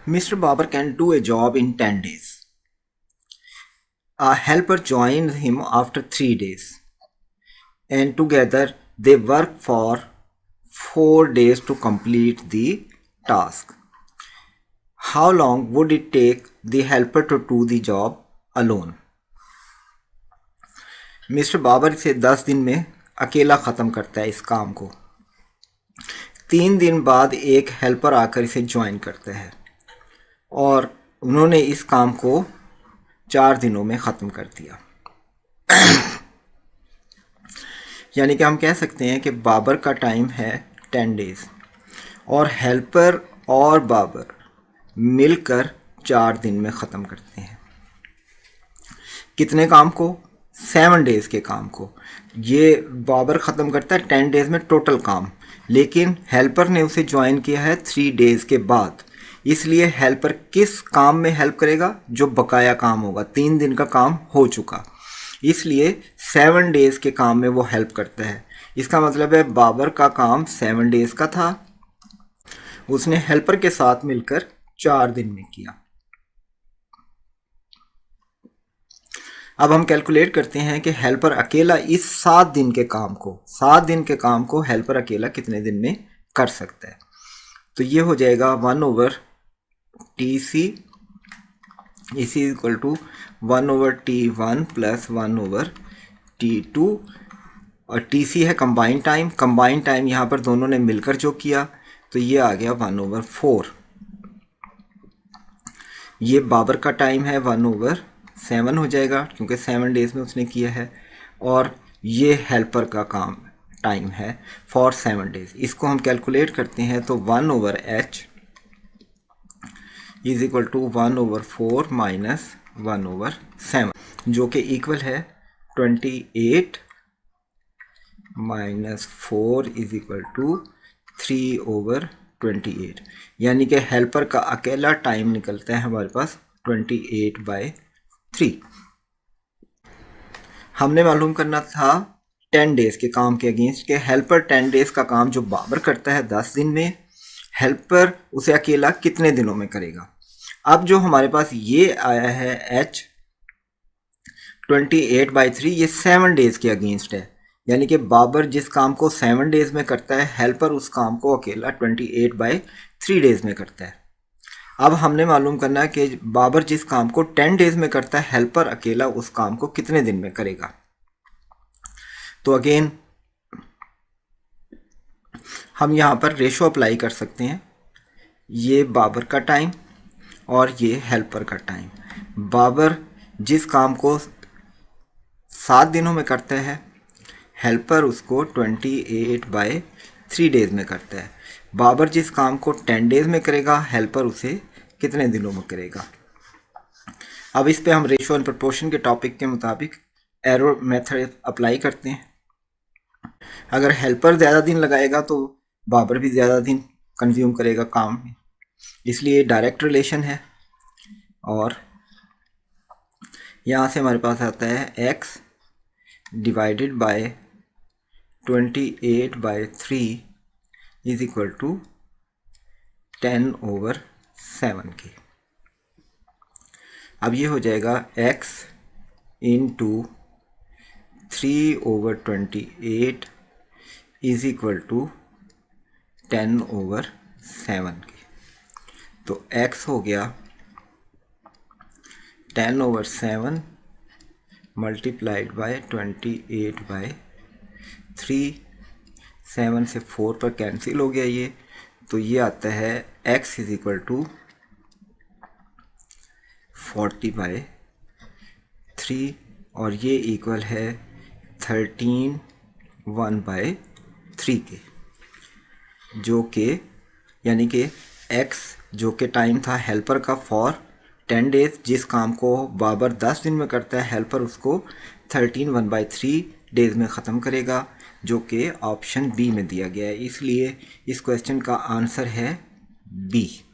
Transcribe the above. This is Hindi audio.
Mr. Babar can do a job in 10 days. A helper joins him after 3 days, and together they work for 4 days to complete the task. How long would it take the helper to do the job alone? Mister Babar इसे 10 दिन में अकेला ख़त्म करता है इस काम को। 3 दिन बाद एक हेल्पर आकर इसे ज्वाइन करता है और उन्होंने इस काम को 4 दिनों में ख़त्म कर दिया। यानी कि हम कह सकते हैं कि बाबर का टाइम है 10 डेज़ और हेल्पर और बाबर मिलकर 4 दिन में ख़त्म करते हैं। कितने काम को? 7 डेज़ के काम को। ये बाबर ख़त्म करता है 10 डेज़ में टोटल काम, लेकिन हेल्पर ने उसे ज्वाइन किया है 3 डेज़ के बाद। इसलिए हेल्पर किस काम में हेल्प करेगा? जो बकाया काम होगा। 3 दिन का काम हो चुका, इसलिए 7 डेज़ के काम में वो हेल्प करता है। इसका मतलब है बाबर का काम 7 डेज़ का था, उसने हेल्पर के साथ मिलकर 4 दिन में किया। अब हम कैलकुलेट करते हैं कि हेल्पर अकेला इस 7 दिन के काम को हेल्पर अकेला कितने दिन में कर सकता है। तो ये हो जाएगा 1/TC इसी equal to 1/T1 plus 1/T2 और TC है कंबाइंड टाइम यहाँ पर दोनों ने मिलकर जो किया तो ये आ गया 1/4। ये बाबर का टाइम है 1/7 हो जाएगा क्योंकि 7 डेज़ में उसने किया है, और ये हेल्पर का काम टाइम है फॉर 7 डेज़। इसको हम कैलकुलेट करते हैं तो 1/H is equal to 1/4 minus 1/7 जो कि इक्वल है 28 माइनस 4 इज इक्वल टू 3/28। यानी कि हेल्पर का अकेला टाइम निकलता है हमारे पास 28/3। हमने मालूम करना था 10 डेज़ के काम के अगेंस्ट के हेल्पर 10 डेज़ का काम जो बाबर करता है 10 दिन में, हेल्पर उसे अकेला कितने दिनों में करेगा। अब जो हमारे पास ये आया है H 28/3 ये 7 डेज़ के अगेंस्ट है। यानी कि बाबर जिस काम को 7 डेज़ में करता है हेल्पर उस काम को अकेला 28/3 डेज़ में करता है। अब हमने मालूम करना है कि बाबर जिस काम को 10 डेज़ में करता है हेल्पर अकेला उस काम को कितने दिन में करेगा। तो अगेन हम यहाँ पर रेशो अप्लाई कर सकते हैं। ये बाबर का टाइम और ये हेल्पर का टाइम। बाबर जिस काम को 7 दिनों में करता है हेल्पर उसको 28/3 डेज़ में करता है। बाबर जिस काम को 10 डेज़ में करेगा हेल्पर उसे कितने दिनों में करेगा। अब इस पे हम रेशो एंड प्रोपोर्शन के टॉपिक के मुताबिक एरो मेथड अप्लाई करते हैं। अगर हेल्पर ज़्यादा दिन लगाएगा तो बाबर भी ज़्यादा दिन कंज्यूम करेगा काम में, इसलिए डायरेक्ट रिलेशन है। और यहाँ से हमारे पास आता है x divided by 28/3 is equal to 10/7 के। अब ये हो जाएगा x into 3/28 is equal to 10/7 के। तो x हो गया 10/7 मल्टीप्लाइड बाय 28/3। 7 से 4 पर कैंसिल हो गया ये, तो ये आता है x इज इक्वल टू 40/3 और ये इक्वल है 13/1/3 के, जो कि यानी कि x जो कि टाइम था हेल्पर का फॉर 10 डेज़, जिस काम को बाबर 10 दिन में करता है हेल्पर उसको 13/1/3 डेज़ में ख़त्म करेगा, जो कि ऑप्शन बी में दिया गया है। इसलिए इस क्वेश्चन का आंसर है बी।